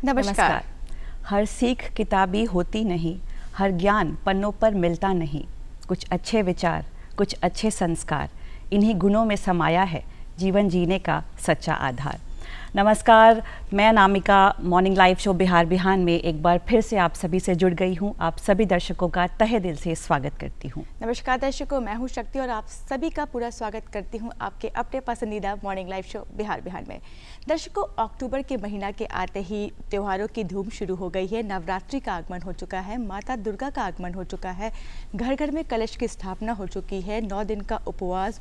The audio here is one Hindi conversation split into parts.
नमस्कार। हर सीख किताबी होती नहीं, हर ज्ञान पन्नों पर मिलता नहीं। कुछ अच्छे विचार, कुछ अच्छे संस्कार, इन्हीं गुणों में समाया है जीवन जीने का सच्चा आधार। नमस्कार, मैं Anamika morning live show Bihar Bihan में एक बार फिर से आप सभी से जुड़ गई हूँ। आप सभी दर्शकों का तहे दिल से स्वागत करती हूँ। नमस्कार दर्शकों, मैं हूँ शक्ति और आप सभी का पूरा स्वागत करती हूँ आपके अपने पसंदीदा morning live show Bihar Bihar में। दर्शकों, अक्टूबर के महीना के आते ही त्योहारों की धूम शुरू हो गई है। नवरात्रि का आगमन हो चुका है, माता दुर्गा का आगमन हो चुका है, घर घर में कलश की स्थापना हो चुकी है, 9 दिन का उपवास,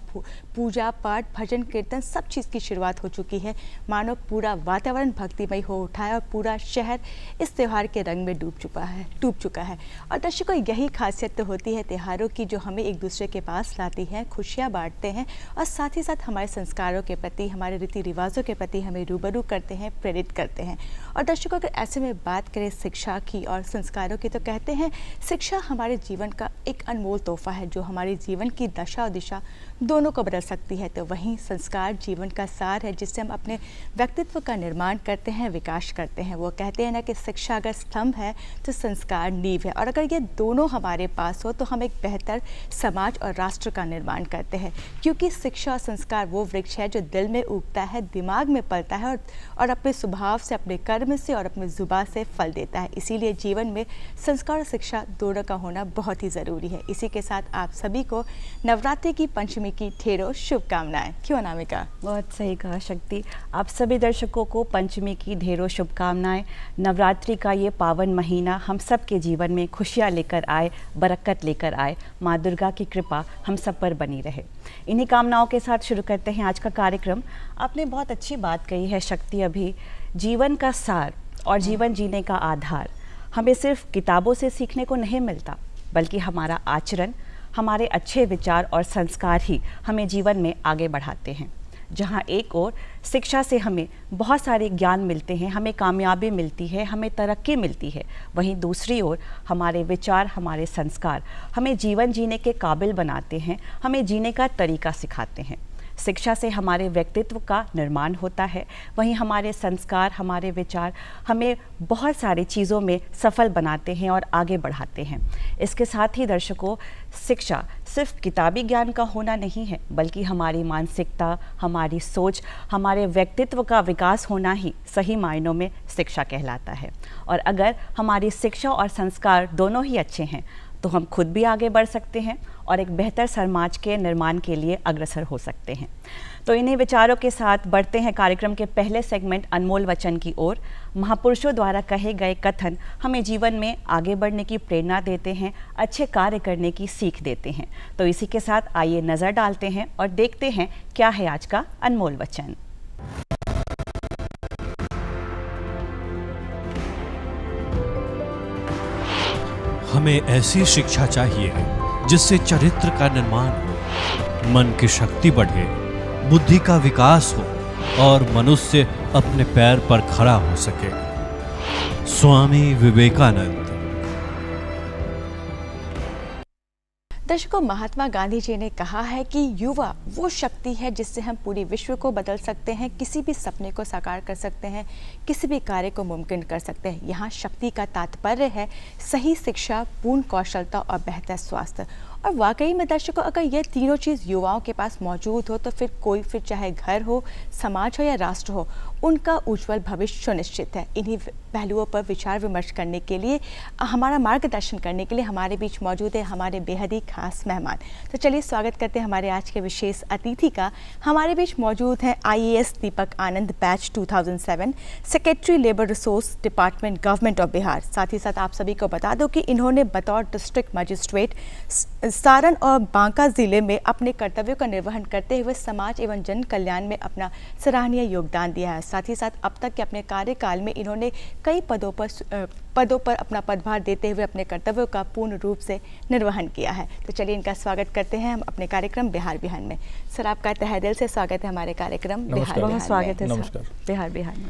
पूजा पाठ, भजन कीर्तन सब चीज़ की शुरुआत हो चुकी है। मानो पूरा वातावरण भक्तिमय हो उठा है और पूरा शहर इस त्यौहार के रंग में डूब चुका है। और दर्शकों, यही खासियत तो होती है त्योहारों की, जो हमें एक दूसरे के पास लाती हैं, खुशियाँ बांटते हैं और साथ ही साथ हमारे संस्कारों के प्रति, हमारे रीति रिवाजों के प्रति हमें रूबरू करते हैं, प्रेरित करते हैं। और दर्शकों, अगर ऐसे में बात करें शिक्षा की और संस्कारों की, तो कहते हैं शिक्षा हमारे जीवन का एक अनमोल तोहफा है जो हमारे जीवन की दशा और दिशा दोनों को बदल सकती है। तो वहीं संस्कार जीवन का सार है जिससे हम अपने व्यक्तित्व का निर्माण करते हैं, विकास करते हैं। वो कहते हैं ना कि शिक्षा अगर स्तंभ है तो संस्कार नींव है, और अगर ये दोनों हमारे पास हो तो हम एक बेहतर समाज और राष्ट्र का निर्माण करते हैं। क्योंकि शिक्षा और संस्कार वो वृक्ष है जो दिल में उगता है, दिमाग में पलता है और अपने स्वभाव से, अपने कर्म से और अपने जुबान से फल देता है। इसीलिए जीवन में संस्कार और शिक्षा दोनों का होना बहुत ही ज़रूरी है। इसी के साथ आप सभी को नवरात्रि की पंचमी की ढेरों शुभकामनाएं। क्यों अनामिका? बहुत सही कहा शक्ति। आप सभी दर्शकों को पंचमी की ढेरों शुभकामनाएं। नवरात्रि का ये पावन महीना हम सब के जीवन में खुशियाँ लेकर आए, बरकत लेकर आए। माँ दुर्गा की कृपा हम सब पर बनी रहे। इन्हीं कामनाओं के साथ शुरू करते हैं आज का कार्यक्रम। आपने बहुत अच्छी बात कही है शक्ति, अभी जीवन का सार और जीवन जीने का आधार हमें सिर्फ किताबों से सीखने को नहीं मिलता, बल्कि हमारा आचरण, हमारे अच्छे विचार और संस्कार ही हमें जीवन में आगे बढ़ाते हैं। जहाँ एक ओर शिक्षा से हमें बहुत सारे ज्ञान मिलते हैं, हमें कामयाबी मिलती है, हमें तरक्की मिलती है, वहीं दूसरी ओर हमारे विचार, हमारे संस्कार हमें जीवन जीने के काबिल बनाते हैं, हमें जीने का तरीका सिखाते हैं। शिक्षा से हमारे व्यक्तित्व का निर्माण होता है, वहीं हमारे संस्कार, हमारे विचार हमें बहुत सारी चीज़ों में सफल बनाते हैं और आगे बढ़ाते हैं। इसके साथ ही दर्शकों, शिक्षा सिर्फ किताबी ज्ञान का होना नहीं है, बल्कि हमारी मानसिकता, हमारी सोच, हमारे व्यक्तित्व का विकास होना ही सही मायनों में शिक्षा कहलाता है। और अगर हमारी शिक्षा और संस्कार दोनों ही अच्छे हैं तो हम खुद भी आगे बढ़ सकते हैं और एक बेहतर समाज के निर्माण के लिए अग्रसर हो सकते हैं। तो इन्हीं विचारों के साथ बढ़ते हैं कार्यक्रम के पहले सेगमेंट अनमोल वचन की ओर। महापुरुषों द्वारा कहे गए कथन हमें जीवन में आगे बढ़ने की प्रेरणा देते हैं, अच्छे कार्य करने की सीख देते हैं। तो इसी के साथ आइए नज़र डालते हैं और देखते हैं क्या है आज का अनमोल वचन। हमें ऐसी शिक्षा चाहिए जिससे चरित्र का निर्माण हो, मन की शक्ति बढ़े, बुद्धि का विकास हो और मनुष्य अपने पैर पर खड़ा हो सके। स्वामी विवेकानंद। दर्शकों, महात्मा गांधी जी ने कहा है कि युवा वो शक्ति है जिससे हम पूरी विश्व को बदल सकते हैं, किसी भी सपने को साकार कर सकते हैं, किसी भी कार्य को मुमकिन कर सकते हैं। यहाँ शक्ति का तात्पर्य है सही शिक्षा, पूर्ण कौशलता और बेहतर स्वास्थ्य। और वाकई में दर्शकों, अगर ये तीनों चीज़ युवाओं के पास मौजूद हो तो फिर चाहे घर हो, समाज हो या राष्ट्र हो, उनका उज्जवल भविष्य सुनिश्चित है। इन्हीं पहलुओं पर विचार विमर्श करने के लिए, हमारा मार्गदर्शन करने के लिए हमारे बीच मौजूद है हमारे बेहद ही खास मेहमान। तो चलिए स्वागत करते हैं हमारे आज के विशेष अतिथि का। हमारे बीच मौजूद हैं IAS Deepak Anand, batch 2007, secretary labour resource department, government of Bihar. साथ ही साथ आप सभी को बता दो कि इन्होंने बतौर डिस्ट्रिक्ट मजिस्ट्रेट सारण और बांका जिले में अपने कर्तव्यों का निर्वहन करते हुए समाज एवं जन कल्याण में अपना सराहनीय योगदान दिया है। साथ ही साथ अब तक के अपने कार्यकाल में इन्होंने कई पदों पर अपना पदभार देते हुए अपने कर्तव्यों का पूर्ण रूप से निर्वहन किया है। तो चलिए इनका स्वागत करते हैं हम अपने कार्यक्रम बिहार बिहार में। सर, आपका तहे दिल से स्वागत है हमारे कार्यक्रम बिहार बिहार में। स्वागत है बिहार बिहार में।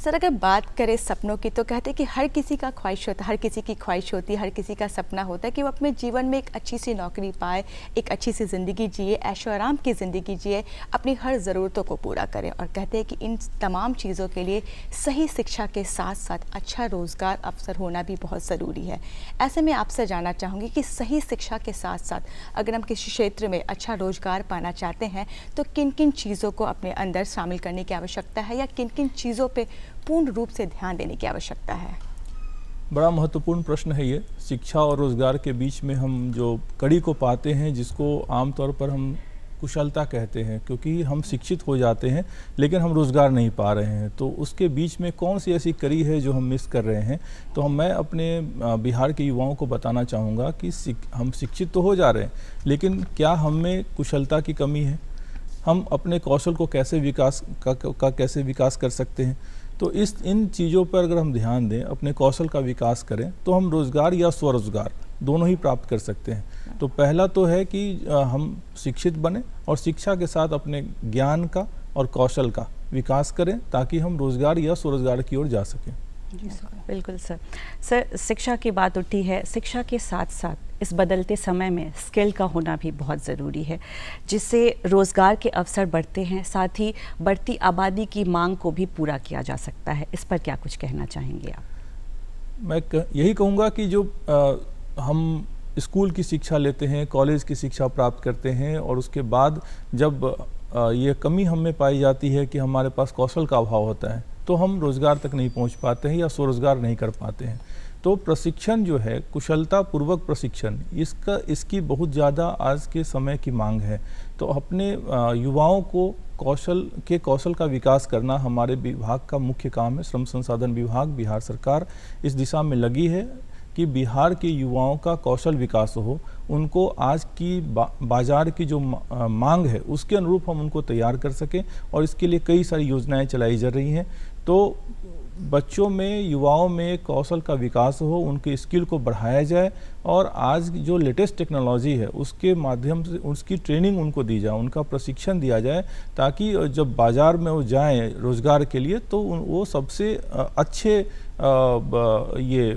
सर अगर बात करें सपनों की तो कहते हैं कि हर किसी का ख्वाहिश होता है, हर किसी की ख्वाहिश होती है, हर किसी का सपना होता है कि वो अपने जीवन में एक अच्छी सी नौकरी पाए, एक अच्छी सी ज़िंदगी जिए, ऐशो आराम की ज़िंदगी जिए, अपनी हर ज़रूरतों को पूरा करें। और कहते हैं कि इन तमाम चीज़ों के लिए सही शिक्षा के साथ साथ अच्छा रोज़गार अवसर होना भी बहुत ज़रूरी है। ऐसे में आपसे जानना चाहूँगी कि सही शिक्षा के साथ साथ अगर हम किसी क्षेत्र में अच्छा रोज़गार पाना चाहते हैं तो किन किन चीज़ों को अपने अंदर शामिल करने की आवश्यकता है या किन किन चीज़ों पे पूर्ण रूप से ध्यान देने की आवश्यकता है? बड़ा महत्वपूर्ण प्रश्न है ये। शिक्षा और रोज़गार के बीच में हम जो कड़ी को पाते हैं, जिसको आमतौर पर हम कुशलता कहते हैं, क्योंकि हम शिक्षित हो जाते हैं लेकिन हम रोज़गार नहीं पा रहे हैं, तो उसके बीच में कौन सी ऐसी कड़ी है जो हम मिस कर रहे हैं। तो मैं अपने बिहार के युवाओं को बताना चाहूँगा कि हम शिक्षित तो हो जा रहे हैं, लेकिन क्या हम में कुशलता की कमी है? हम अपने कौशल को कैसे कैसे विकास कर सकते हैं? तो इन चीज़ों पर अगर हम ध्यान दें, अपने कौशल का विकास करें, तो हम रोज़गार या स्वरोज़गार दोनों ही प्राप्त कर सकते हैं। तो पहला तो है कि हम शिक्षित बने और शिक्षा के साथ अपने ज्ञान का और कौशल का विकास करें ताकि हम रोज़गार या स्वरोज़गार की ओर जा सकें। जी सर, बिल्कुल सर। सर, शिक्षा की बात उठी है, शिक्षा के साथ साथ इस बदलते समय में स्किल का होना भी बहुत ज़रूरी है, जिससे रोज़गार के अवसर बढ़ते हैं, साथ ही बढ़ती आबादी की मांग को भी पूरा किया जा सकता है। इस पर क्या कुछ कहना चाहेंगे आप? मैं यही कहूँगा कि जो हम स्कूल की शिक्षा लेते हैं, कॉलेज की शिक्षा प्राप्त करते हैं और उसके बाद जब ये कमी हम में पाई जाती है कि हमारे पास कौशल का अभाव होता है, तो हम रोज़गार तक नहीं पहुंच पाते हैं या स्वरोज़गार नहीं कर पाते हैं। तो प्रशिक्षण जो है, कुशलता पूर्वक प्रशिक्षण, इसकी बहुत ज़्यादा आज के समय की मांग है। तो अपने युवाओं को कौशल का विकास करना हमारे विभाग का मुख्य काम है। श्रम संसाधन विभाग, बिहार सरकार इस दिशा में लगी है कि बिहार के युवाओं का कौशल विकास हो, उनको आज की बाजार की जो मांग है उसके अनुरूप हम उनको तैयार कर सकें, और इसके लिए कई सारी योजनाएं चलाई जा रही हैं। तो बच्चों में, युवाओं में कौशल का विकास हो, उनके स्किल को बढ़ाया जाए और आज जो लेटेस्ट टेक्नोलॉजी है उसके माध्यम से उसकी ट्रेनिंग उनको दी जाए, उनका प्रशिक्षण दिया जाए, ताकि जब बाज़ार में वो जाएं रोज़गार के लिए तो वो सबसे अच्छे ये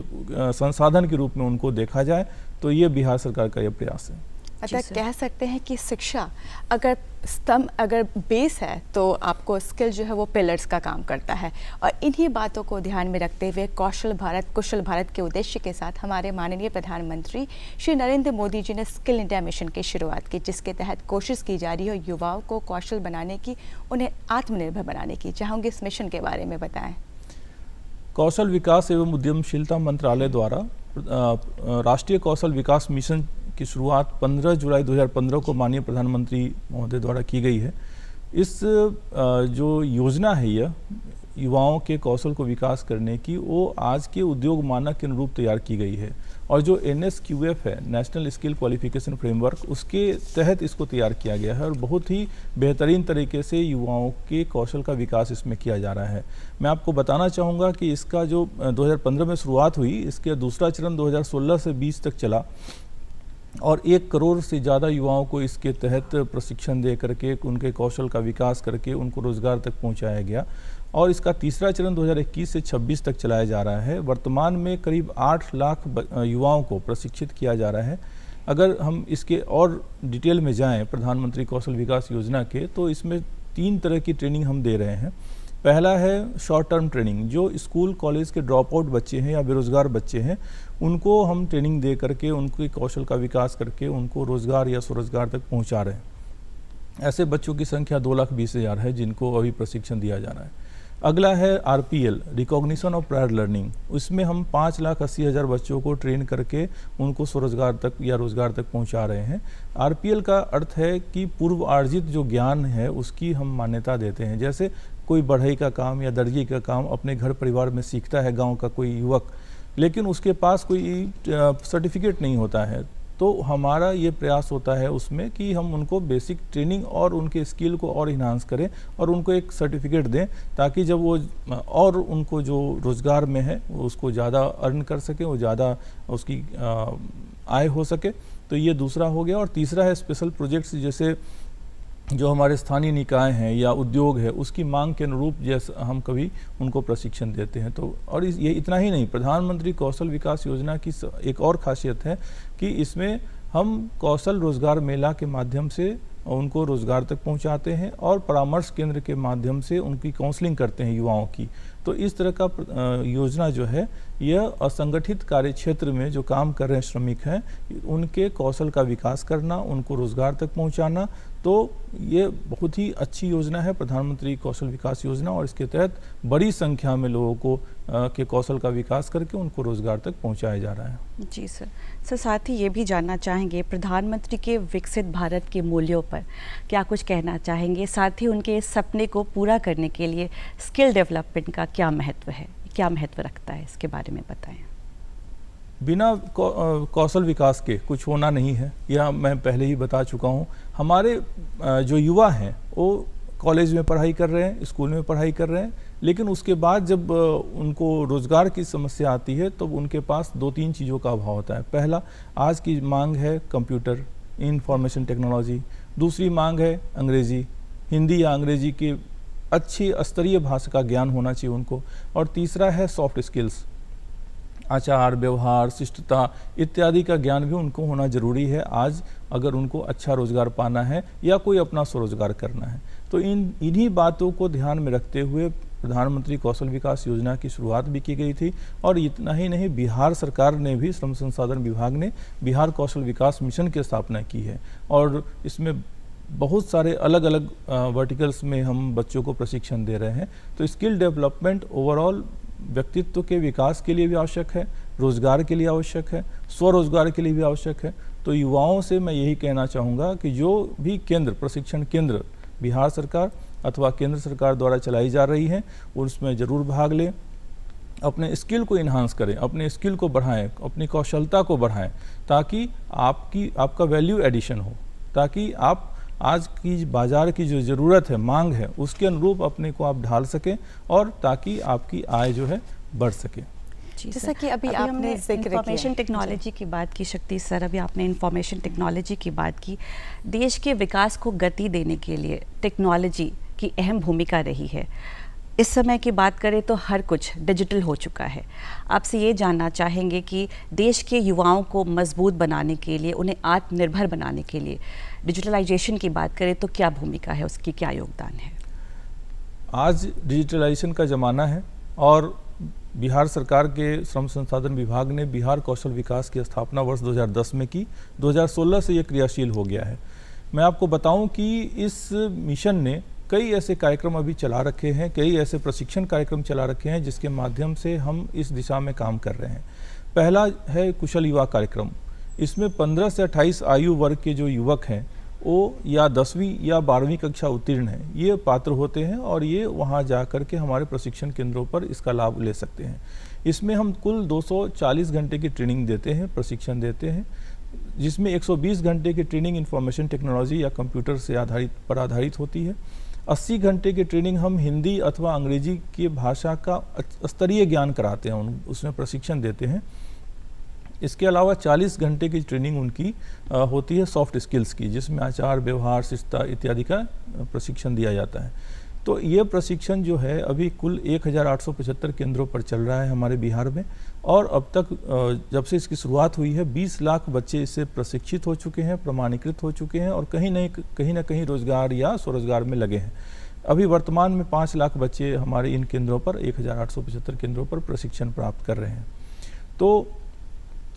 संसाधन के रूप में उनको देखा जाए। तो ये बिहार सरकार का ये प्रयास है। अतः कह सकते हैं कि शिक्षा अगर स्तंभ, अगर बेस है, तो आपको स्किल जो है वो पिलर्स का काम करता है। और इन्हीं बातों को ध्यान में रखते हुए कौशल भारत, कुशल भारत के उद्देश्य के साथ हमारे माननीय प्रधानमंत्री श्री नरेंद्र मोदी जी ने स्किल इंडिया मिशन की शुरुआत की, जिसके तहत कोशिश की जा रही है युवाओं को कौशल बनाने की, उन्हें आत्मनिर्भर बनाने की। चाहूँगी इस मिशन के बारे में बताएं। कौशल विकास एवं उद्यमशीलता मंत्रालय द्वारा राष्ट्रीय कौशल विकास मिशन की शुरुआत 15 जुलाई 2015 को माननीय प्रधानमंत्री महोदय द्वारा की गई है। इस जो योजना है यह युवाओं के कौशल को विकास करने की, वो आज के उद्योग मानक के अनुरूप तैयार की गई है। और जो NSQF है, नेशनल स्किल क्वालिफिकेशन फ्रेमवर्क, उसके तहत इसको तैयार किया गया है और बहुत ही बेहतरीन तरीके से युवाओं के कौशल का विकास इसमें किया जा रहा है। मैं आपको बताना चाहूँगा कि इसका जो 2015 में शुरुआत हुई, इसके दूसरा चरण 2016 से 20 तक चला और 1 करोड़ से ज़्यादा युवाओं को इसके तहत प्रशिक्षण दे करके, उनके कौशल का विकास करके उनको रोज़गार तक पहुंचाया गया। और इसका तीसरा चरण 2021 से 26 तक चलाया जा रहा है। वर्तमान में करीब 8 लाख युवाओं को प्रशिक्षित किया जा रहा है। अगर हम इसके और डिटेल में जाएं प्रधानमंत्री कौशल विकास योजना के, तो इसमें 3 तरह की ट्रेनिंग हम दे रहे हैं। पहला है शॉर्ट टर्म ट्रेनिंग, जो स्कूल कॉलेज के ड्रॉप आउट बच्चे हैं या बेरोज़गार बच्चे हैं, उनको हम ट्रेनिंग दे करके उनके कौशल का विकास करके उनको रोज़गार या स्वरोज़गार तक पहुंचा रहे हैं। ऐसे बच्चों की संख्या 2,20,000 है जिनको अभी प्रशिक्षण दिया जा रहा है। अगला है RPL, recognition of prior learning. उसमें हम 5,80,000 बच्चों को ट्रेन करके उनको स्वरोज़गार तक या रोज़गार तक पहुंचा रहे हैं। RPL का अर्थ है कि पूर्व अर्जित जो ज्ञान है उसकी हम मान्यता देते हैं। जैसे कोई बढ़ई का काम या दर्जी का काम अपने घर परिवार में सीखता है गांव का कोई युवक, लेकिन उसके पास कोई सर्टिफिकेट नहीं होता है, तो हमारा ये प्रयास होता है उसमें कि हम उनको बेसिक ट्रेनिंग और उनके स्किल को और इन्हांस करें और उनको एक सर्टिफिकेट दें, ताकि जब वो और उनको जो रोज़गार में है उसको ज़्यादा अर्न कर सकें, वो ज़्यादा उसकी आय हो सके। तो ये दूसरा हो गया। और तीसरा है स्पेशल प्रोजेक्ट्स, जैसे जो हमारे स्थानीय निकाय हैं या उद्योग है उसकी मांग के अनुरूप जैसा हम कभी उनको प्रशिक्षण देते हैं। तो और ये इतना ही नहीं, प्रधानमंत्री कौशल विकास योजना की एक और खासियत है कि इसमें हम कौशल रोजगार मेला के माध्यम से उनको रोजगार तक पहुंचाते हैं और परामर्श केंद्र के माध्यम से उनकी काउंसलिंग करते हैं युवाओं की। तो इस तरह का योजना जो है यह असंगठित कार्य क्षेत्र में जो काम कर रहे श्रमिक हैं उनके कौशल का विकास करना, उनको रोजगार तक पहुंचाना। तो ये बहुत ही अच्छी योजना है प्रधानमंत्री कौशल विकास योजना, और इसके तहत बड़ी संख्या में लोगों को के कौशल का विकास करके उनको रोजगार तक पहुंचाया जा रहा है। जी सर, साथ ही ये भी जानना चाहेंगे प्रधानमंत्री के विकसित भारत के मूल्यों पर क्या कुछ कहना चाहेंगे, साथ ही उनके इस सपने को पूरा करने के लिए स्किल डेवलपमेंट का क्या महत्व है, क्या महत्व रखता है, इसके बारे में बताएं। बिना कौशल विकास के कुछ होना नहीं है, यह मैं पहले ही बता चुका हूँ। हमारे जो युवा हैं वो कॉलेज में पढ़ाई कर रहे हैं, स्कूल में पढ़ाई कर रहे हैं, लेकिन उसके बाद जब उनको रोज़गार की समस्या आती है तो उनके पास 2-3 चीज़ों का अभाव होता है। पहला, आज की मांग है कंप्यूटर, इंफॉर्मेशन टेक्नोलॉजी। दूसरी मांग है अंग्रेज़ी, हिंदी या अंग्रेज़ी की अच्छी स्तरीय भाषा का ज्ञान होना चाहिए उनको। और तीसरा है सॉफ्ट स्किल्स, आचार व्यवहार, शिष्टता इत्यादि का ज्ञान भी उनको होना जरूरी है आज अगर उनको अच्छा रोजगार पाना है या कोई अपना स्वरोजगार करना है। तो इन्हीं बातों को ध्यान में रखते हुए प्रधानमंत्री कौशल विकास योजना की शुरुआत भी की गई थी। और इतना ही नहीं, बिहार सरकार ने भी, श्रम संसाधन विभाग ने बिहार कौशल विकास मिशन की स्थापना की है और इसमें बहुत सारे अलग अलग वर्टिकल्स में हम बच्चों को प्रशिक्षण दे रहे हैं। तो स्किल डेवलपमेंट ओवरऑल व्यक्तित्व के विकास के लिए भी आवश्यक है, रोजगार के लिए आवश्यक है, स्वरोजगार के लिए भी आवश्यक है। तो युवाओं से मैं यही कहना चाहूँगा कि जो भी केंद्र, प्रशिक्षण केंद्र बिहार सरकार अथवा केंद्र सरकार द्वारा चलाई जा रही है उसमें ज़रूर भाग लें, अपने स्किल को इन्हांस करें, अपने स्किल को बढ़ाएं, अपनी कौशलता को बढ़ाएं, ताकि आपका वैल्यू एडिशन हो, ताकि आप आज की बाजार की जो ज़रूरत है, मांग है, उसके अनुरूप अपने को आप ढाल सकें और ताकि आपकी आय जो है बढ़ सके। जैसा कि अभी आपने इंफॉर्मेशन टेक्नोलॉजी की बात की, शक्ति सर, अभी आपने इंफॉर्मेशन टेक्नोलॉजी की बात की। देश के विकास को गति देने के लिए टेक्नोलॉजी की अहम भूमिका रही है। इस समय की बात करें तो हर कुछ डिजिटल हो चुका है। आपसे ये जानना चाहेंगे कि देश के युवाओं को मजबूत बनाने के लिए, उन्हें आत्मनिर्भर बनाने के लिए डिजिटलाइजेशन की बात करें तो क्या भूमिका है, उसकी क्या योगदान है? आज डिजिटलाइजेशन का ज़माना है और बिहार सरकार के श्रम संसाधन विभाग ने बिहार कौशल विकास की स्थापना वर्ष 2010 में की। 2016 से ये क्रियाशील हो गया है। मैं आपको बताऊं कि इस मिशन ने कई ऐसे कार्यक्रम अभी चला रखे हैं, कई ऐसे प्रशिक्षण कार्यक्रम चला रखे हैं जिसके माध्यम से हम इस दिशा में काम कर रहे हैं। पहला है कुशल युवा कार्यक्रम। इसमें 15 से 28 आयु वर्ग के जो युवक हैं वो या 10वीं या 12वीं कक्षा उत्तीर्ण हैं, ये पात्र होते हैं और ये वहाँ जा कर के हमारे प्रशिक्षण केंद्रों पर इसका लाभ ले सकते हैं। इसमें हम कुल 240 घंटे की ट्रेनिंग देते हैं, प्रशिक्षण देते हैं, जिसमें 120 घंटे की ट्रेनिंग इंफॉर्मेशन टेक्नोलॉजी या कंप्यूटर से आधारित होती है। 80 घंटे की ट्रेनिंग हम हिंदी अथवा अंग्रेजी की भाषा का स्तरीय ज्ञान कराते हैं, उसमें प्रशिक्षण देते हैं। इसके अलावा 40 घंटे की ट्रेनिंग उनकी होती है सॉफ्ट स्किल्स की, जिसमें आचार व्यवहार, शिष्टता इत्यादि का प्रशिक्षण दिया जाता है। तो ये प्रशिक्षण जो है अभी कुल 1875 केंद्रों पर चल रहा है हमारे बिहार में, और अब तक जब से इसकी शुरुआत हुई है 20 लाख बच्चे इससे प्रशिक्षित हो चुके हैं, प्रमाणीकृत हो चुके हैं और कहीं ना कहीं रोजगार या स्वरोजगार में लगे हैं। अभी वर्तमान में 5 लाख बच्चे हमारे इन केंद्रों पर, 1875 केंद्रों पर प्रशिक्षण प्राप्त कर रहे हैं। तो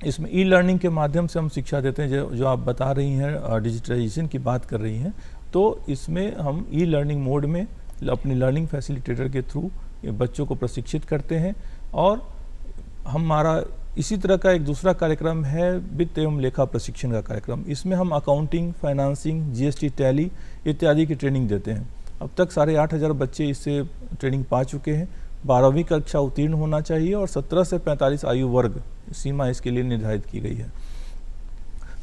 इसमें ई लर्निंग के माध्यम से हम शिक्षा देते हैं। जो आप बता रही हैं, डिजिटलाइजेशन की बात कर रही हैं, तो इसमें हम ई लर्निंग मोड में अपने लर्निंग फैसिलिटेटर के थ्रू बच्चों को प्रशिक्षित करते हैं। और हमारा इसी तरह का एक दूसरा कार्यक्रम है वित्त एवं लेखा प्रशिक्षण का कार्यक्रम। इसमें हम अकाउंटिंग, फाइनेंसिंग, जीएसटी, टैली इत्यादि की ट्रेनिंग देते हैं। अब तक 8,500 बच्चे इससे ट्रेनिंग पा चुके हैं। 12वीं कक्षा उत्तीर्ण होना चाहिए और 17 से 45 आयु वर्ग सीमा इसके लिए निर्धारित की गई है।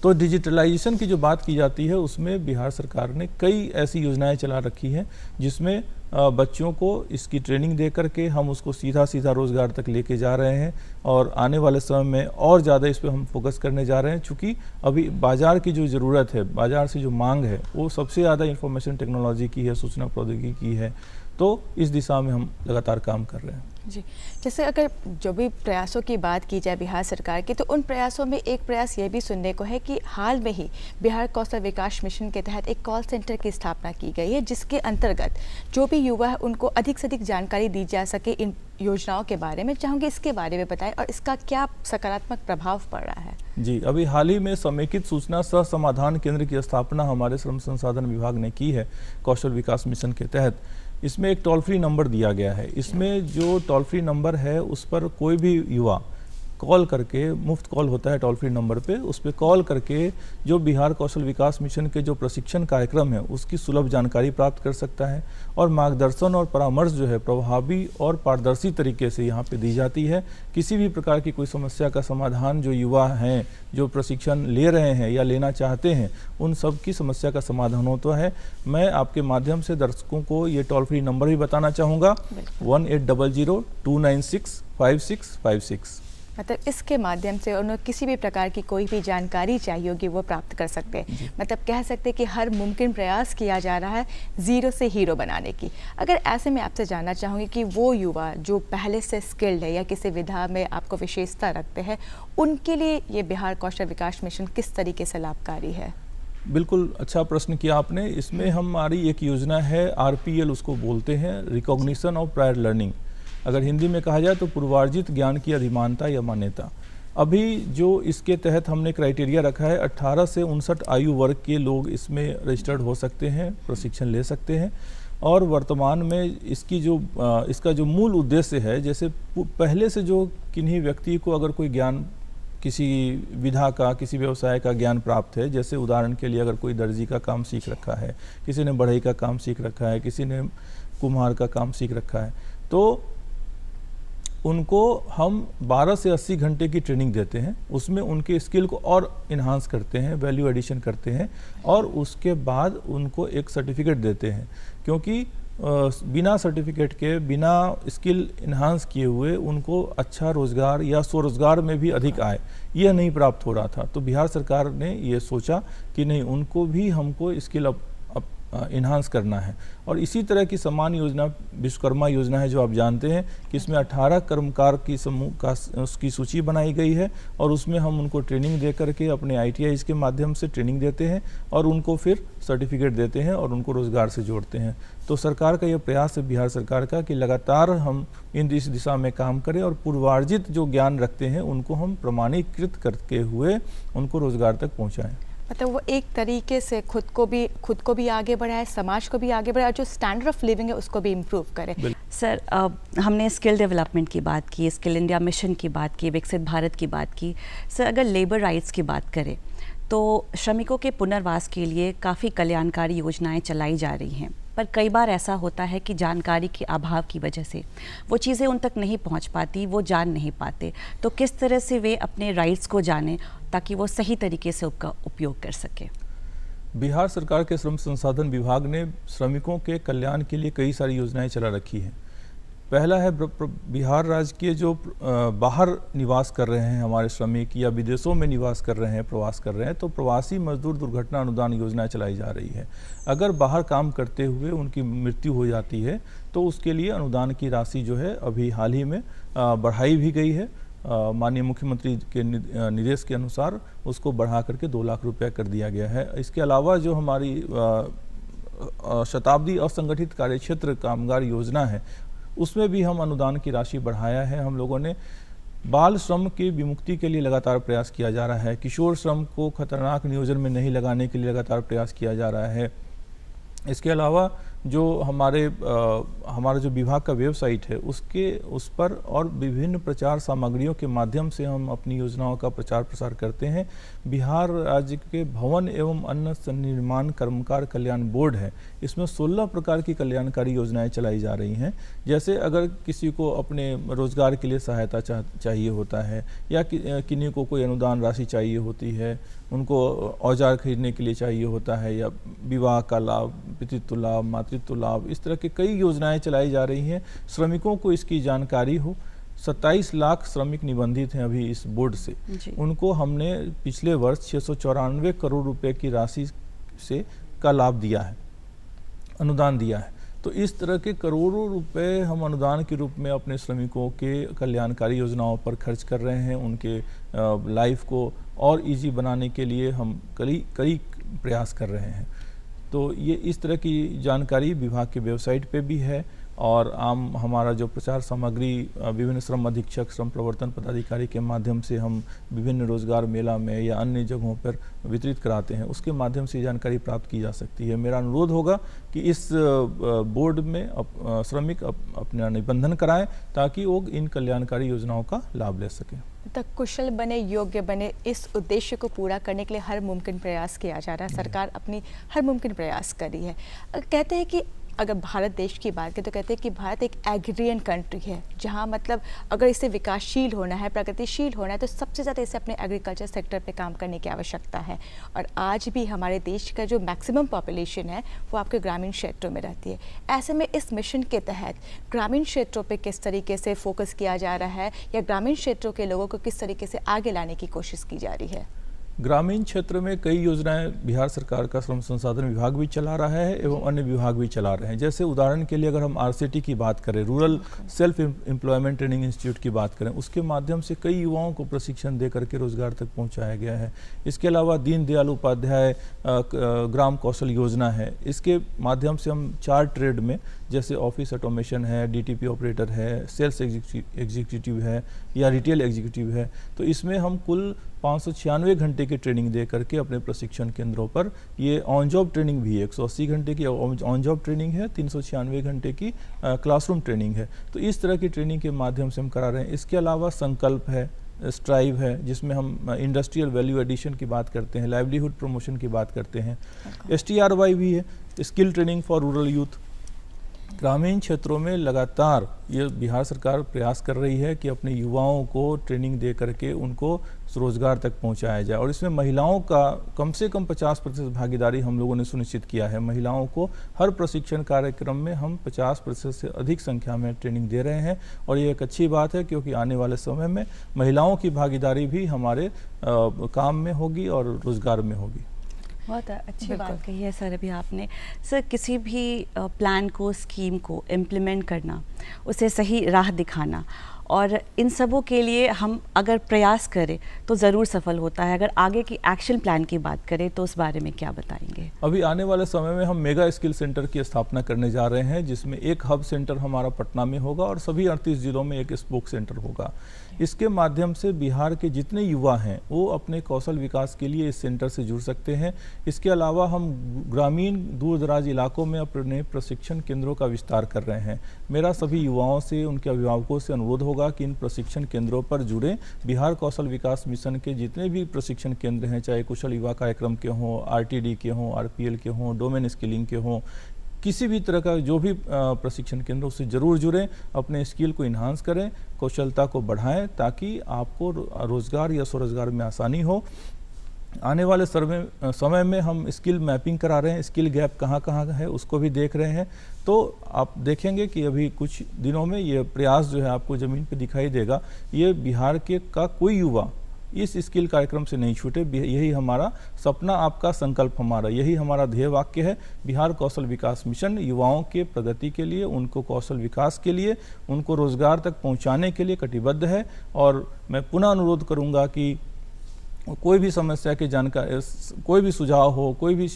तो डिजिटलाइजेशन की जो बात की जाती है उसमें बिहार सरकार ने कई ऐसी योजनाएं चला रखी हैं जिसमें बच्चों को इसकी ट्रेनिंग दे करके हम उसको सीधा सीधा रोज़गार तक लेके जा रहे हैं और आने वाले समय में और ज़्यादा इस पर हम फोकस करने जा रहे हैं, चूँकि अभी बाज़ार की जो ज़रूरत है, बाज़ार से जो मांग है वो सबसे ज़्यादा इंफॉर्मेशन टेक्नोलॉजी की है, सूचना प्रौद्योगिकी की है। तो इस दिशा में हम लगातार काम कर रहे हैं। जी, जैसे अगर जो भी प्रयासों की बात की जाए बिहार सरकार की, तो उन प्रयासों में एक प्रयास ये भी सुनने को है कि हाल में ही बिहार कौशल विकास मिशन के तहत एक कॉल सेंटर की स्थापना की गई है, जिसके अंतर्गत जो भी युवा है उनको अधिक से अधिक जानकारी दी जा सके इन योजनाओं के बारे में। चाहूँगी इसके बारे में बताएं और इसका क्या सकारात्मक प्रभाव पड़ रहा है। जी, अभी हाल ही में समेकित सूचना सह समाधान केंद्र की स्थापना हमारे श्रम संसाधन विभाग ने की है कौशल विकास मिशन के तहत। इसमें एक टोल फ्री नंबर दिया गया है। इसमें जो टोल फ्री नंबर है उस पर कोई भी युवा कॉल करके, मुफ्त कॉल होता है टोल फ्री नंबर पे, उस पर कॉल करके जो बिहार कौशल विकास मिशन के जो प्रशिक्षण कार्यक्रम है उसकी सुलभ जानकारी प्राप्त कर सकता है और मार्गदर्शन और परामर्श जो है प्रभावी और पारदर्शी तरीके से यहाँ पे दी जाती है। किसी भी प्रकार की कोई समस्या का समाधान जो युवा हैं, जो प्रशिक्षण ले रहे हैं या लेना चाहते हैं, उन सब की समस्या का समाधान होता है। मैं आपके माध्यम से दर्शकों को ये टोल फ्री नंबर भी बताना चाहूँगा, 1800-296-5656। मतलब इसके माध्यम से उन्हें किसी भी प्रकार की कोई भी जानकारी चाहिए होगी वो प्राप्त कर सकते हैं। मतलब कह सकते हैं कि हर मुमकिन प्रयास किया जा रहा है ज़ीरो से हीरो बनाने की। अगर ऐसे में आपसे जानना चाहूँगी कि वो युवा जो पहले से स्किल्ड है या किसी विधा में आपको विशेषता रखते हैं, उनके लिए ये बिहार कौशल विकास मिशन किस तरीके से लाभकारी है? बिल्कुल अच्छा प्रश्न किया आपने। इसमें हमारी एक योजना है, RPL उसको बोलते हैं, रिकॉग्निशन ऑफ प्रायर लर्निंग। अगर हिंदी में कहा जाए तो पूर्वार्जित ज्ञान की अधिमानता या मान्यता। अभी जो इसके तहत हमने क्राइटेरिया रखा है, 18 से 59 आयु वर्ग के लोग इसमें रजिस्टर्ड हो सकते हैं, प्रशिक्षण ले सकते हैं। और वर्तमान में इसका जो मूल उद्देश्य है, जैसे पहले से जो किन्हीं व्यक्ति को अगर कोई ज्ञान किसी विधा का, किसी व्यवसाय का ज्ञान प्राप्त है, जैसे उदाहरण के लिए अगर कोई दर्जी का काम सीख रखा है, किसी ने बढ़ई का काम सीख रखा है, किसी ने कुम्हार का काम सीख रखा है, तो उनको हम 12 से 80 घंटे की ट्रेनिंग देते हैं। उसमें उनके स्किल को और इन्हांस करते हैं, वैल्यू एडिशन करते हैं और उसके बाद उनको एक सर्टिफिकेट देते हैं, क्योंकि बिना सर्टिफिकेट के, बिना स्किल इन्हांस किए हुए उनको अच्छा रोज़गार या स्वरोजगार में भी अधिक आय यह नहीं प्राप्त हो रहा था। तो बिहार सरकार ने ये सोचा कि नहीं, उनको भी हमको स्किल इन्हांस करना है। और इसी तरह की समान योजना विश्वकर्मा योजना है, जो आप जानते हैं कि इसमें 18 कर्मकार की समूह का उसकी सूची बनाई गई है और उसमें हम उनको ट्रेनिंग दे करके अपने ITI के माध्यम से ट्रेनिंग देते हैं और उनको फिर सर्टिफिकेट देते हैं और उनको रोज़गार से जोड़ते हैं। तो सरकार का यह प्रयास है, बिहार सरकार का, कि लगातार हम इस दिशा में काम करें और पूर्वार्जित जो ज्ञान रखते हैं उनको हम प्रमाणीकृत करते हुए उनको रोज़गार तक पहुँचाएँ। मतलब वो एक तरीके से खुद को भी आगे बढ़ाए, समाज को भी आगे बढ़ाए, जो स्टैंडर्ड ऑफ लिविंग है उसको भी इम्प्रूव करें। सर, हमने स्किल डेवलपमेंट की बात की, स्किल इंडिया मिशन की बात की, विकसित भारत की बात की। सर, अगर लेबर राइट्स की बात करें तो श्रमिकों के पुनर्वास के लिए काफ़ी कल्याणकारी योजनाएं चलाई जा रही हैं, पर कई बार ऐसा होता है कि जानकारी के अभाव की वजह से वो चीज़ें उन तक नहीं पहुंच पाती, वो जान नहीं पाते। तो किस तरह से वे अपने राइट्स को जानें ताकि वो सही तरीके से उसका उपयोग कर सकें? बिहार सरकार के श्रम संसाधन विभाग ने श्रमिकों के कल्याण के लिए कई सारी योजनाएं चला रखी हैं। पहला है बिहार राज्य के जो बाहर निवास कर रहे हैं हमारे श्रमिक या विदेशों में निवास कर रहे हैं, प्रवास कर रहे हैं, तो प्रवासी मजदूर दुर्घटना अनुदान योजना चलाई जा रही है। अगर बाहर काम करते हुए उनकी मृत्यु हो जाती है तो उसके लिए अनुदान की राशि जो है अभी हाल ही में बढ़ाई भी गई है। माननीय मुख्यमंत्री के निर्देश के अनुसार उसको बढ़ा करके 2 लाख रुपया कर दिया गया है। इसके अलावा जो हमारी शताब्दी असंगठित कार्यक्षेत्र कामगार योजना है, उसमें भी हम अनुदान की राशि बढ़ाया है। हम लोगों ने बाल श्रम की विमुक्ति के लिए लगातार प्रयास किया जा रहा है। किशोर श्रम को खतरनाक नियोजन में नहीं लगाने के लिए लगातार प्रयास किया जा रहा है। इसके अलावा जो हमारा जो विभाग का वेबसाइट है उस पर और विभिन्न प्रचार सामग्रियों के माध्यम से हम अपनी योजनाओं का प्रचार प्रसार करते हैं। बिहार राज्य के भवन एवं अन्य निर्माण कर्मकार कल्याण बोर्ड है, इसमें 16 प्रकार की कल्याणकारी योजनाएं चलाई जा रही हैं। जैसे अगर किसी को अपने रोजगार के लिए सहायता चाहिए होता है या किन्हीं को कोई अनुदान राशि चाहिए होती है, उनको औजार खरीदने के लिए चाहिए होता है, या विवाह का लाभ, पितृत्व लाभ, मातृत्व लाभ, इस तरह के कई योजनाएं चलाई जा रही हैं। श्रमिकों को इसकी जानकारी हो। 27 लाख श्रमिक निबंधित हैं अभी इस बोर्ड से। उनको हमने पिछले वर्ष 694 करोड़ रुपए की राशि से का लाभ दिया है, अनुदान दिया है। तो इस तरह के करोड़ों रुपए हम अनुदान के रूप में अपने श्रमिकों के कल्याणकारी योजनाओं पर खर्च कर रहे हैं। उनके लाइफ को और इजी बनाने के लिए हम कई प्रयास कर रहे हैं। तो ये इस तरह की जानकारी विभाग के वेबसाइट पे भी है, और हमारा जो प्रचार सामग्री विभिन्न श्रम अधीक्षक, श्रम प्रवर्तन पदाधिकारी के माध्यम से हम विभिन्न रोजगार मेला में या अन्य जगहों पर वितरित कराते हैं, उसके माध्यम से जानकारी प्राप्त की जा सकती है। मेरा अनुरोध होगा कि इस बोर्ड में श्रमिक अपना निबंधन कराएं ताकि वो इन कल्याणकारी योजनाओं का लाभ ले सकें। तक कुशल बने, योग्य बने, इस उद्देश्य को पूरा करने के लिए हर मुमकिन प्रयास किया जा रहा है। सरकार अपनी हर मुमकिन प्रयास कर रही है। कहते हैं कि अगर भारत देश की बात करें तो कहते हैं कि भारत एक एग्रीरियन कंट्री है, जहां मतलब अगर इसे विकासशील होना है, प्रगतिशील होना है, तो सबसे ज़्यादा इसे अपने एग्रीकल्चर सेक्टर पे काम करने की आवश्यकता है। और आज भी हमारे देश का जो मैक्सिमम पॉपुलेशन है वो आपके ग्रामीण क्षेत्रों में रहती है। ऐसे में इस मिशन के तहत ग्रामीण क्षेत्रों पर किस तरीके से फोकस किया जा रहा है, या ग्रामीण क्षेत्रों के लोगों को किस तरीके से आगे लाने की कोशिश की जा रही है? ग्रामीण क्षेत्र में कई योजनाएं बिहार सरकार का श्रम संसाधन विभाग भी चला रहा है एवं अन्य विभाग भी चला रहे हैं। जैसे उदाहरण के लिए अगर हम RCT की बात करें, rural self employment training institute की बात करें, उसके माध्यम से कई युवाओं को प्रशिक्षण दे करके रोजगार तक पहुंचाया गया है। इसके अलावा दीनदयाल उपाध्याय ग्राम कौशल योजना है, इसके माध्यम से हम 4 ट्रेड में, जैसे ऑफिस ऑटोमेशन है, DTP ऑपरेटर है, सेल्स एग्जीक्यूटिव है या रिटेल एग्जीक्यूटिव है, तो इसमें हम कुल 596 घंटे की ट्रेनिंग दे करके अपने प्रशिक्षण केंद्रों पर, ये ऑन जॉब ट्रेनिंग भी है, 180 घंटे की ऑन जॉब ट्रेनिंग है, 396 घंटे की क्लासरूम ट्रेनिंग है। तो इस तरह की ट्रेनिंग के माध्यम से हम करा रहे हैं। इसके अलावा संकल्प है, स्ट्राइव है, जिसमें हम इंडस्ट्रियल वैल्यू एडिशन की बात करते हैं, लाइवलीहुड प्रमोशन की बात करते हैं। STRY भी है, skill training for rural youth. ग्रामीण क्षेत्रों में लगातार ये बिहार सरकार प्रयास कर रही है कि अपने युवाओं को ट्रेनिंग दे करके उनको रोजगार तक पहुंचाया जाए, और इसमें महिलाओं का कम से कम 50% भागीदारी हम लोगों ने सुनिश्चित किया है। महिलाओं को हर प्रशिक्षण कार्यक्रम में हम 50% से अधिक संख्या में ट्रेनिंग दे रहे हैं, और ये एक अच्छी बात है क्योंकि आने वाले समय में महिलाओं की भागीदारी भी हमारे काम में होगी और रोजगार में होगी। बहुत अच्छी बात कही है सर अभी आपने। सर, किसी भी प्लान को, स्कीम को इम्प्लीमेंट करना, उसे सही राह दिखाना, और इन सबों के लिए हम अगर प्रयास करें तो ज़रूर सफल होता है। अगर आगे की एक्शन प्लान की बात करें तो उस बारे में क्या बताएंगे? अभी आने वाले समय में हम मेगा स्किल सेंटर की स्थापना करने जा रहे हैं, जिसमें एक हब सेंटर हमारा पटना में होगा और सभी 38 जिलों में एक स्पोक सेंटर होगा। इसके माध्यम से बिहार के जितने युवा हैं वो अपने कौशल विकास के लिए इस सेंटर से जुड़ सकते हैं। इसके अलावा हम ग्रामीण दूर दराज इलाकों में अपने प्रशिक्षण केंद्रों का विस्तार कर रहे हैं। मेरा सभी युवाओं से, उनके अभिभावकों से अनुरोध होगा कि इन प्रशिक्षण केंद्रों पर जुड़ें। बिहार कौशल विकास मिशन के जितने भी प्रशिक्षण केंद्र हैं, चाहे कुशल युवा कार्यक्रम के हों, RTD के हों, RPL के हों, डोमेन स्किलिंग के हों, किसी भी तरह का जो भी प्रशिक्षण केंद्र, उससे जरूर जुड़ें, अपने स्किल को इन्हांस करें, कौशलता को बढ़ाएं, ताकि आपको रोजगार या स्वरोजगार में आसानी हो। आने वाले समय में हम स्किल मैपिंग करा रहे हैं, स्किल गैप कहाँ कहाँ है उसको भी देख रहे हैं। तो आप देखेंगे कि अभी कुछ दिनों में ये प्रयास जो है आपको ज़मीन पे दिखाई देगा। ये बिहार के का कोई युवा इस स्किल कार्यक्रम से नहीं छूटे। यही हमारा सपना, आपका संकल्प हमारा, यही हमारा ध्येय वाक्य है। बिहार कौशल विकास मिशन युवाओं के प्रगति के लिए, उनको कौशल विकास के लिए, उनको रोजगार तक पहुंचाने के लिए कटिबद्ध है। और मैं पुनः अनुरोध करूंगा कि कोई भी समस्या की जानकारी, कोई भी सुझाव हो, कोई भी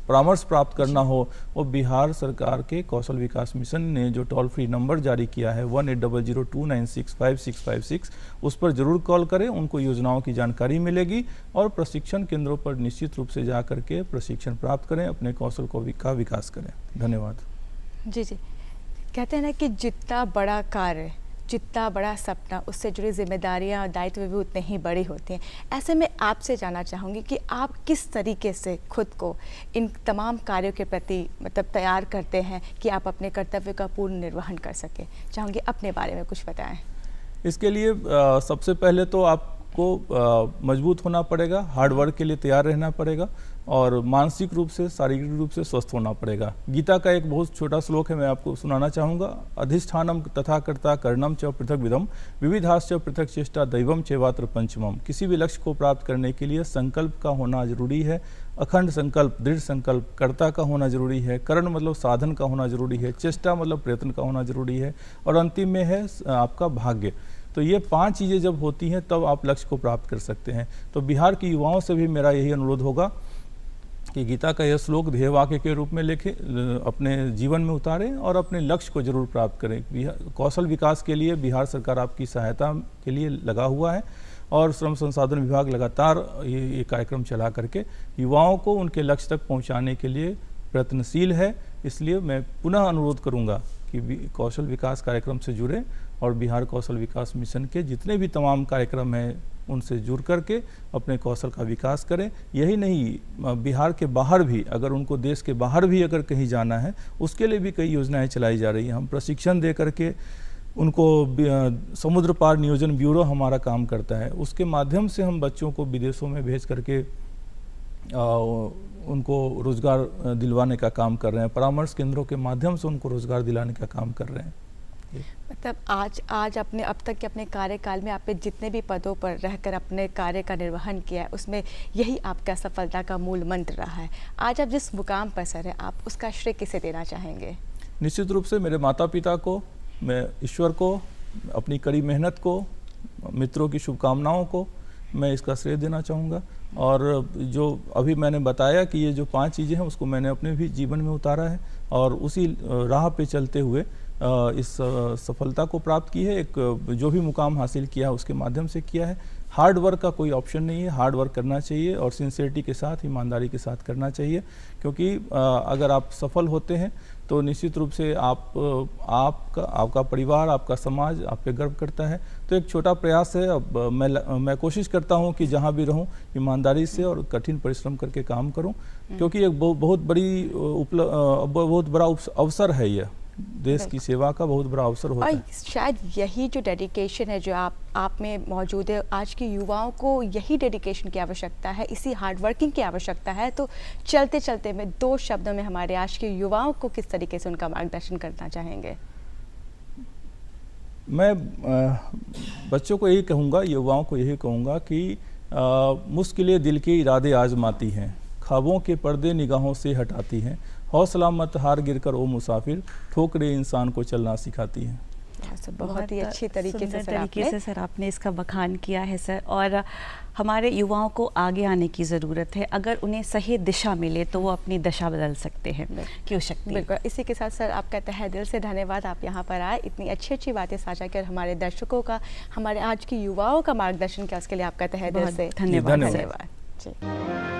परामर्श प्राप्त करना हो, वो बिहार सरकार के कौशल विकास मिशन ने जो टोल फ्री नंबर जारी किया है 180029655656, उस पर जरूर कॉल करें। उनको योजनाओं की जानकारी मिलेगी और प्रशिक्षण केंद्रों पर निश्चित रूप से जा करके प्रशिक्षण प्राप्त करें, अपने कौशल को का विकास करें। धन्यवाद। जी जी, कहते हैं ना कि जितना बड़ा कार्य, जितना बड़ा सपना, उससे जुड़ी जिम्मेदारियां और दायित्व भी उतने ही बड़े होते हैं। ऐसे में आपसे जानना चाहूँगी कि आप किस तरीके से खुद को इन तमाम कार्यों के प्रति मतलब तैयार करते हैं कि आप अपने कर्तव्य का पूर्ण निर्वहन कर सकें। चाहूँगी अपने बारे में कुछ बताएं। इसके लिए सबसे पहले तो आप को मजबूत होना पड़ेगा, हार्ड वर्क के लिए तैयार रहना पड़ेगा और मानसिक रूप से, शारीरिक रूप से स्वस्थ होना पड़ेगा। गीता का एक बहुत छोटा श्लोक है, मैं आपको सुनाना चाहूँगा। अधिष्ठानम तथा कर्ता कर्णम च पृथक विदम विविधाश्च पृथक चेष्टा दैवम चैवात्र पंचमम। किसी भी लक्ष्य को प्राप्त करने के लिए संकल्प का होना जरूरी है, अखंड संकल्प, दृढ़ संकल्प, कर्ता का होना जरूरी है, कर्ण मतलब साधन का होना जरूरी है, चेष्टा मतलब प्रयत्न का होना जरूरी है और अंतिम में है आपका भाग्य। तो ये 5 चीज़ें जब होती हैं तब आप लक्ष्य को प्राप्त कर सकते हैं। तो बिहार के युवाओं से भी मेरा यही अनुरोध होगा कि गीता का यह श्लोक ध्येय वाक्य के रूप में लिखें, अपने जीवन में उतारें और अपने लक्ष्य को जरूर प्राप्त करें। कौशल विकास के लिए बिहार सरकार आपकी सहायता के लिए लगा हुआ है और श्रम संसाधन विभाग लगातार ये कार्यक्रम चला करके युवाओं को उनके लक्ष्य तक पहुंचाने के लिए प्रयत्नशील है। इसलिए मैं पुनः अनुरोध करूंगा कि कौशल विकास कार्यक्रम से जुड़े और बिहार कौशल विकास मिशन के जितने भी तमाम कार्यक्रम हैं उनसे जुड़ करके अपने कौशल का विकास करें। यही नहीं, बिहार के बाहर भी, अगर उनको देश के बाहर भी अगर कहीं जाना है उसके लिए भी कई योजनाएं चलाई जा रही हैं। हम प्रशिक्षण दे करके उनको, समुद्र पार नियोजन ब्यूरो हमारा काम करता है, उसके माध्यम से हम बच्चों को विदेशों में भेज करके उनको रोज़गार दिलवाने का काम कर रहे हैं। परामर्श केंद्रों के माध्यम से उनको रोज़गार दिलाने का काम कर रहे हैं। मतलब आज अपने अब तक के अपने कार्यकाल में आपने जितने भी पदों पर रहकर अपने कार्य का निर्वहन किया है उसमें यही आपका सफलता का मूल मंत्र रहा है। आज आप जिस मुकाम पर सर है, आप उसका श्रेय किसे देना चाहेंगे? निश्चित रूप से मेरे माता पिता को, मैं ईश्वर को, अपनी कड़ी मेहनत को, मित्रों की शुभकामनाओं को मैं इसका श्रेय देना चाहूँगा। और जो अभी मैंने बताया कि ये जो 5 चीज़ें हैं उसको मैंने अपने भी जीवन में उतारा है और उसी राह पे चलते हुए इस सफलता को प्राप्त की है। एक जो भी मुकाम हासिल किया है उसके माध्यम से किया है। हार्ड वर्क का कोई ऑप्शन नहीं है, हार्ड वर्क करना चाहिए और सिंसियरिटी के साथ, ईमानदारी के साथ करना चाहिए, क्योंकि अगर आप सफल होते हैं तो निश्चित रूप से आपका परिवार, आपका समाज आप पे गर्व करता है। तो एक छोटा प्रयास है। अब मैं कोशिश करता हूं कि जहां भी रहूं ईमानदारी से और कठिन परिश्रम करके काम करूं, क्योंकि एक बहुत बड़ा अवसर है, यह देश की सेवा का बहुत बड़ा अवसर होता है। शायद यही जो डेडिकेशन है जो आप में मौजूद है, आज के युवाओं को यही डेडिकेशन की आवश्यकता है, इसी हार्ड वर्किंग की आवश्यकता है। तो चलते चलते में 2 शब्दों में हमारे आज के युवाओं को किस तरीके से उनका मार्गदर्शन करना चाहेंगे? मैं बच्चों को यही कहूँगा, युवाओं को यही कहूँगा कि मुश्किलें दिल के इरादे आजमाती हैं, ख्वाबों के पर्दे निगाहों से हटाती हैं, हौसला मत हार गिरकर ओ मुसाफिर, ठोकरें इंसान को चलना सिखाती हैं। बहुत ही अच्छी तरीके से सर आपने इसका बखान किया है सर। और हमारे युवाओं को आगे आने की ज़रूरत है। अगर उन्हें सही दिशा मिले तो वो अपनी दशा बदल सकते हैं। क्यों शक्ति। बिल्कुल। इसी के साथ सर आपका तहे दिल से धन्यवाद, आप यहाँ पर आए, इतनी अच्छी अच्छी बातें साझा कर हमारे दर्शकों का, हमारे आज की युवाओं का मार्गदर्शन किया, उसके लिए आपका तहे दिल से धन्यवाद। जी।